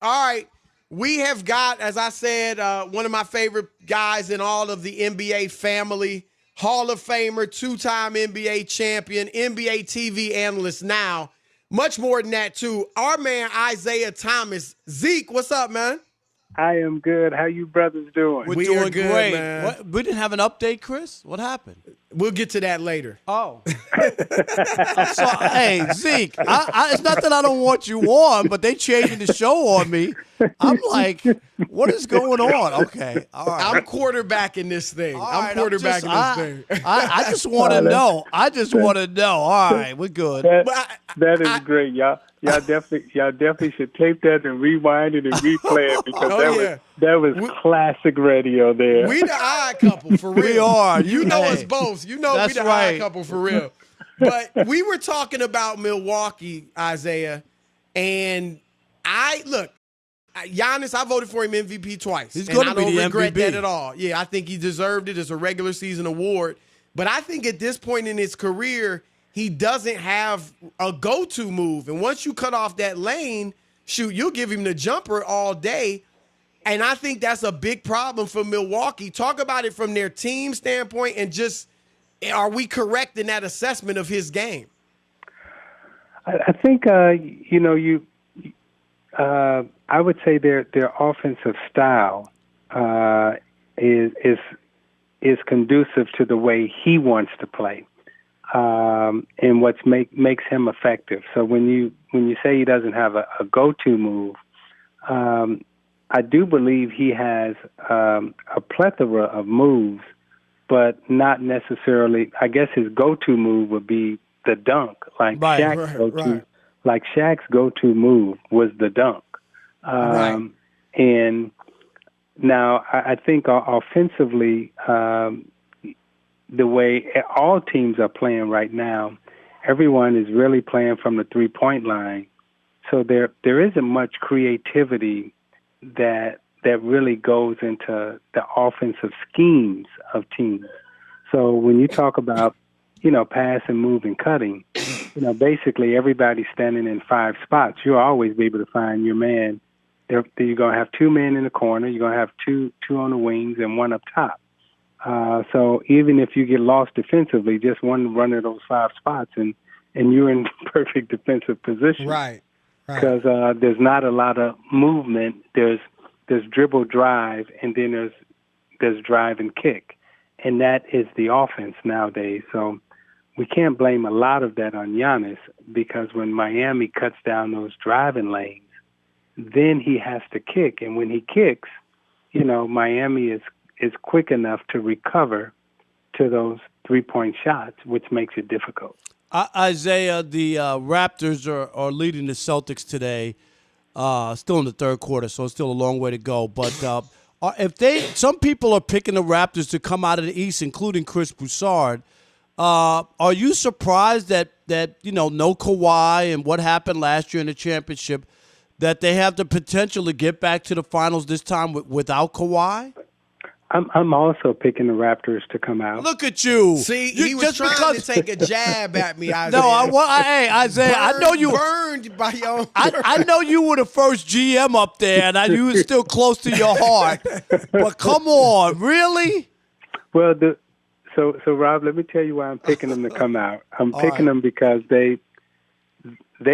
All right. We have got, as I said, one of my favorite guys in all of the NBA family, Hall of Famer, two-time NBA champion, NBA TV analyst now. Much more than that, too. Our man, Isiah Thomas. Zeke, what's up, man? I am good. How you brothers doing? We're We doing are good, great. man. What, we didn't have an update, Chris? What happened? We'll get to that later. Oh. I'm sorry. Hey, Zeke, it's not that I don't want you on, but they changing the show on me. I'm like, what is going on? Okay. All right. I'm quarterbacking this thing. I'm right, quarterbacking this thing. I just want to know. I just want to know. All right, we're good. That is great, y'all. Y'all definitely should tape that and rewind it and replay it because that was classic radio there. We the odd couple for real. We are. You know us both. You know we the odd couple for real. But we were talking about Milwaukee, Isiah, and Giannis, I voted for him MVP twice. He's going to be the MVP. I don't regret that at all. Yeah, I think he deserved it as a regular season award. But I think at this point in his career, he doesn't have a go-to move. And once you cut off that lane, you'll give him the jumper all day. And I think that's a big problem for Milwaukee. Talk about it from their team standpoint and just, are we correct in that assessment of his game? I think, I would say their offensive style is conducive to the way he wants to play. And what makes him effective. So when you say he doesn't have a go-to move, I do believe he has a plethora of moves, but not necessarily. I guess his go-to move would be the dunk, like Shaq's go-to move was the dunk. And now I think offensively. The way all teams are playing right now, everyone is really playing from the three-point line. So there isn't much creativity that really goes into the offensive schemes of teams. So when you talk about, pass and move and cutting, basically everybody's standing in five spots. You'll always be able to find your man. You're going to have two men in the corner. You're going to have two on the wings and one up top. So even if you get lost defensively, just one run of those five spots and you're in perfect defensive position. Right. Because there's not a lot of movement. There's dribble drive, and then there's drive and kick. And that is the offense nowadays. So we can't blame a lot of that on Giannis because when Miami cuts down those driving lanes, then he has to kick. And when he kicks, Miami is quick enough to recover to those three-point shots, which makes it difficult. Isiah, the Raptors are leading the Celtics today, still in the third quarter, so it's still a long way to go. But some people are picking the Raptors to come out of the East, including Chris Broussard. Are you surprised that no Kawhi and what happened last year in the championship, that they have the potential to get back to the finals this time without Kawhi? I'm also picking the Raptors to come out. Look at you. See, he was trying to take a jab at me, Isiah. No, hey, Isiah, I know you burned by your. I know you were the first GM up there, and you were still close to your heart. But come on, really? Well, so Rob, let me tell you why I'm picking them to come out. I'm picking them because they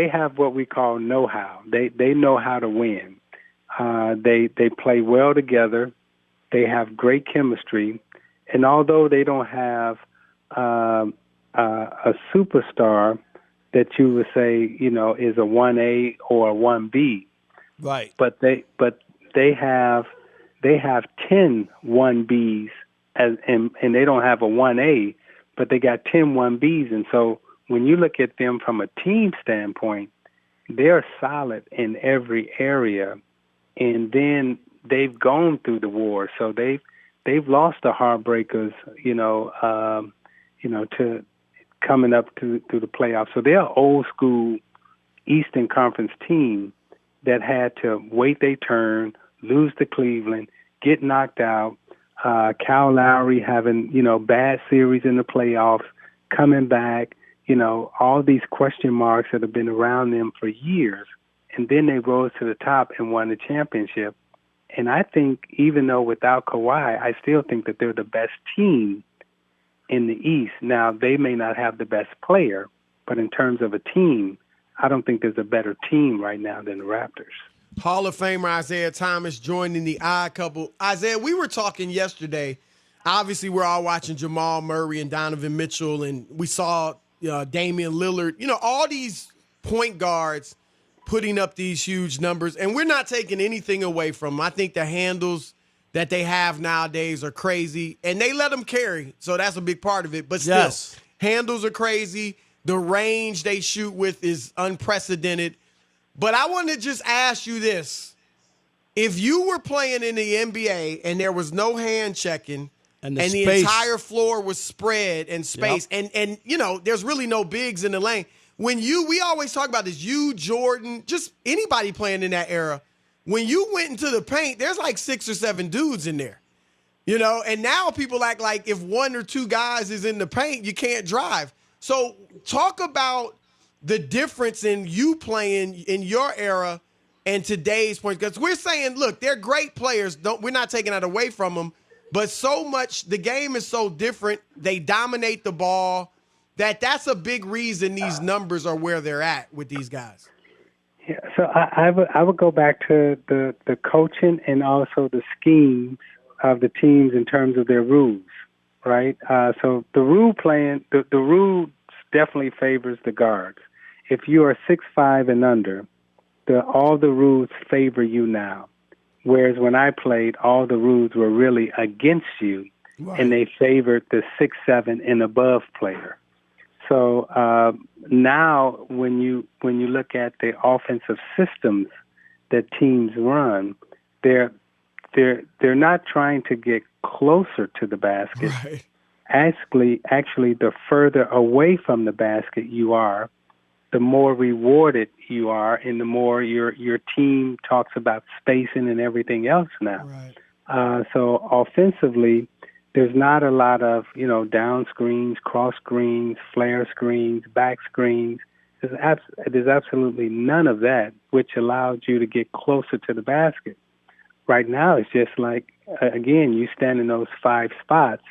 have what we call know-how. They know how to win. They play well together. They have great chemistry, and although they don't have a superstar that you would say is a 1A or a 1B, right? But they have 10 1Bs and they don't have a 1A, but they got 10 1Bs, and so when you look at them from a team standpoint, they're solid in every area, and then they've gone through the war, so they've lost the heartbreakers, to coming up through the playoffs. So they're an old school Eastern Conference team that had to wait their turn, lose to Cleveland, get knocked out. Kyle Lowry having bad series in the playoffs, coming back. All these question marks that have been around them for years. and then they rose to the top and won the championship. And I think even though without Kawhi, I still think that they're the best team in the East. Now, they may not have the best player, but in terms of a team, I don't think there's a better team right now than the Raptors. Hall of Famer Isiah Thomas joining the Odd Couple. Isiah, we were talking yesterday. Obviously, we're all watching Jamal Murray and Donovan Mitchell, and we saw Damian Lillard. All these point guards putting up these huge numbers, and we're not taking anything away from them. I think the handles that they have nowadays are crazy, and they let them carry, so that's a big part of it. But still, Yes. handles are crazy. The range they shoot with is unprecedented. But I want to just ask you this. If you were playing in the NBA and there was no hand checking and the space. entire floor was spread and space, and there's really no bigs in the lane. We always talk about this, you, Jordan, just anybody playing in that era, when you went into the paint, there's like 6 or 7 dudes in there. And now people act like if 1 or 2 guys is in the paint, you can't drive. So talk about the difference in you playing in your era and today's points. Because we're saying, look, they're great players. We're not taking that away from them. But so much, the game is so different. They dominate the ball. That's a big reason these numbers are where they're at with these guys. Yeah, so I would go back to the coaching and also the schemes of the teams in terms of their rules, right? So the rule definitely favors the guards. If you are 6'5" and under, all the rules favor you now. Whereas when I played, all the rules were really against you, right, and they favored the 6'7" and above player. So now, when you look at the offensive systems that teams run, they're not trying to get closer to the basket. Right. Actually, the further away from the basket you are, the more rewarded you are, and the more your team talks about spacing and everything else now. Right. So offensively, there's not a lot of, down screens, cross screens, flare screens, back screens. There's absolutely none of that, which allowed you to get closer to the basket. Right now, it's just like, again, you stand in those 5 spots,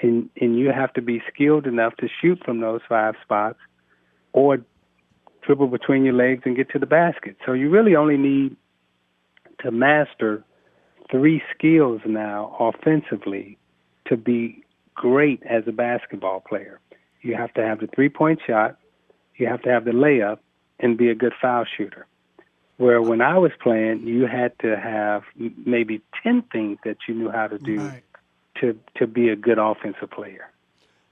and you have to be skilled enough to shoot from those 5 spots or dribble between your legs and get to the basket. So you really only need to master 3 skills now offensively to be great as a basketball player. You have to have the 3-point shot, you have to have the layup, and be a good foul shooter. Where when I was playing, you had to have maybe 10 things that you knew how to do, right, to be a good offensive player.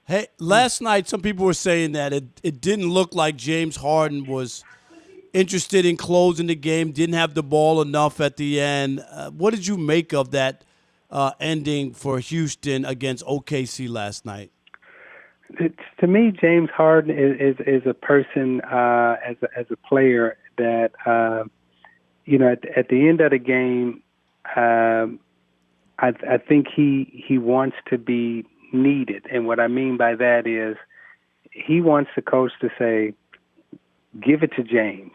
Hey, last night some people were saying that it didn't look like James Harden was interested in closing the game, didn't have the ball enough at the end. What did you make of that ending for Houston against OKC last night? To me, James Harden is a person, as a player that, at the end of the game, I think he wants to be needed. And what I mean by that is he wants the coach to say, give it to James,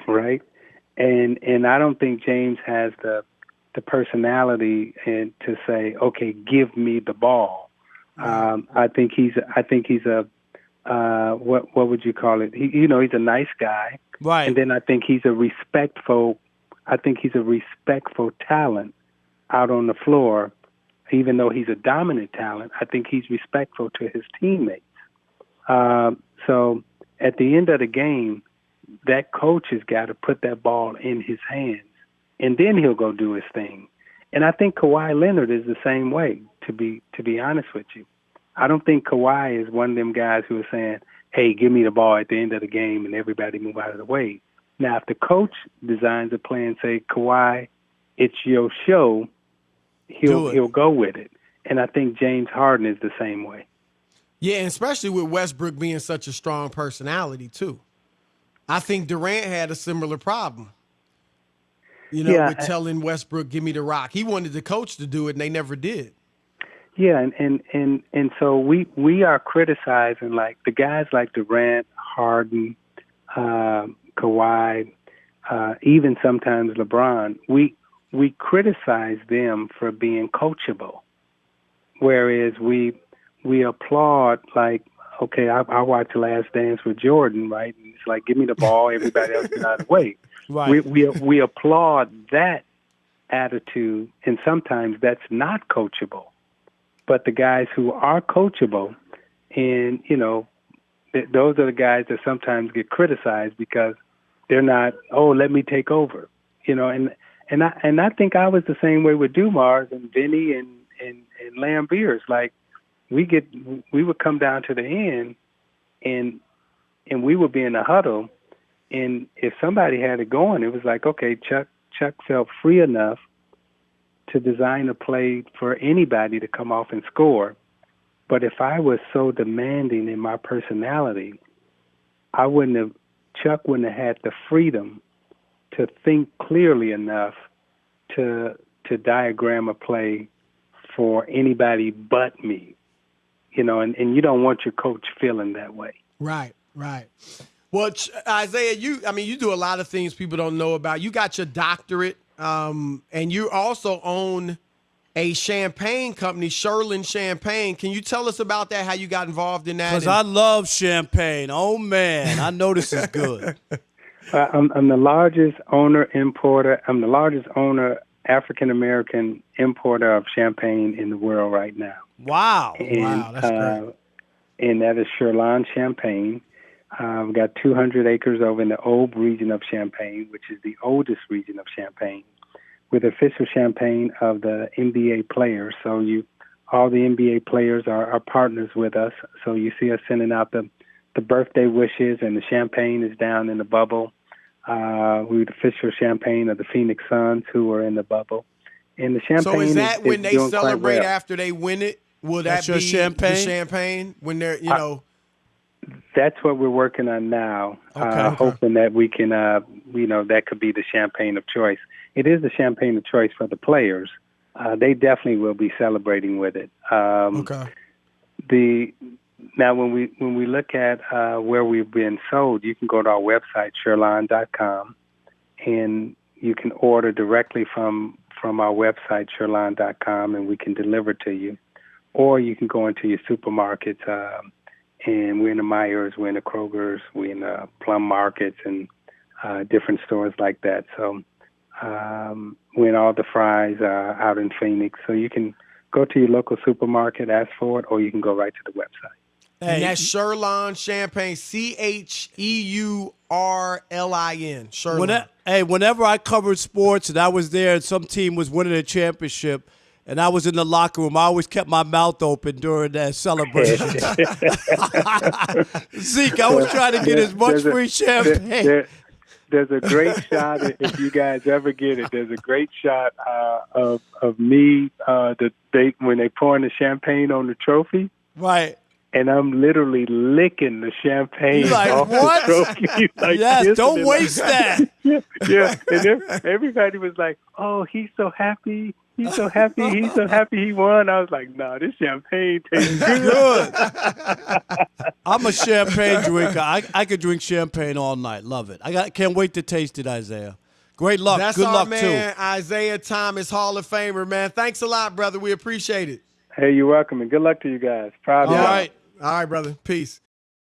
right? And I don't think James has the personality and to say, okay, give me the ball. I think he's a what would you call it? He's a nice guy, right? And then I think he's a respectful talent out on the floor. Even though he's a dominant talent, I think he's respectful to his teammates. So at the end of the game, that coach has got to put that ball in his hands, and then he'll go do his thing. And I think Kawhi Leonard is the same way, to be honest with you. I don't think Kawhi is one of them guys who is saying, hey, give me the ball at the end of the game and everybody move out of the way. Now, if the coach designs a play and say, Kawhi, it's your show, he'll go with it. And I think James Harden is the same way. Yeah, and especially with Westbrook being such a strong personality, too. I think Durant had a similar problem. With telling Westbrook, give me the rock. He wanted the coach to do it, and they never did. Yeah, and so we are criticizing, like, the guys like Durant, Harden, Kawhi. even sometimes LeBron, we criticize them for being coachable, whereas we applaud, like, okay, I watched Last Dance with Jordan, right? And it's like, give me the ball, everybody else get out of the way. Right. We applaud that attitude, and sometimes that's not coachable. But the guys who are coachable, and those are the guys that sometimes get criticized because they're not. Oh, let me take over, And I think I was the same way with Dumars and Vinny and Lambeers. Like we would come down to the end, and we would be in a huddle, and if somebody had it going, it was like, okay, Chuck felt free enough to design a play for anybody to come off and score. But if I was so demanding in my personality, Chuck wouldn't have had the freedom to think clearly enough to diagram a play for anybody but me. And you don't want your coach feeling that way. Right. Well, Isiah, you do a lot of things people don't know about. You got your doctorate, and you also own a champagne company, Sherlin Champagne. Can you tell us about that, how you got involved in that? Because I love champagne. Oh, man. I know this is good. I'm the largest owner-importer. I'm the largest African-American importer of champagne in the world right now. Wow. Wow, that's great. And that is Sherlin Champagne. We've got 200 acres over in the Aube region of Champagne, which is the oldest region of Champagne, with official champagne of the NBA players. So all the NBA players are partners with us. So you see us sending out the birthday wishes, and the champagne is down in the bubble. We're the official champagne of the Phoenix Suns, who are in the bubble. And the champagne. So is that when they celebrate well after they win it? Will That's that your be champagne? the champagne when they're That's what we're working on now. Okay. Hoping that we can, that could be the champagne of choice. It is the champagne of choice for the players. They definitely will be celebrating with it. Okay. Now, when we look at where we've been sold, you can go to our website, Sherlin.com, and you can order directly from our website, Sherlin.com, and we can deliver to you. Or you can go into your supermarkets, and we're in the Myers, we're in the Kroger's, we're in the Plum Markets and different stores like that. So we're in all the Fry's out in Phoenix. So you can go to your local supermarket, ask for it, or you can go right to the website. And that's Sherlin Champagne, Cheurlin. Sherlin. Whenever I covered sports and I was there and some team was winning a championship and I was in the locker room, I always kept my mouth open during that celebration. Zeke, I was trying to get as much free champagne. There's a great shot, if you guys ever get it, there's a great shot of me when they pouring the champagne on the trophy. Right. And I'm literally licking the champagne off what? the trophy. Like, yes, don't waste that. Yeah. And everybody was like, oh, he's so happy. He's so happy. He's so happy he won. I was like, no, this champagne tastes good. I'm a champagne drinker. I could drink champagne all night. Love it. Can't wait to taste it, Isiah. Great luck. That's Good our luck, man, too. Isiah Thomas, Hall of Famer, man. Thanks a lot, brother. We appreciate it. Hey, you're welcome, and good luck to you guys. Proud of you. All right, brother. Peace.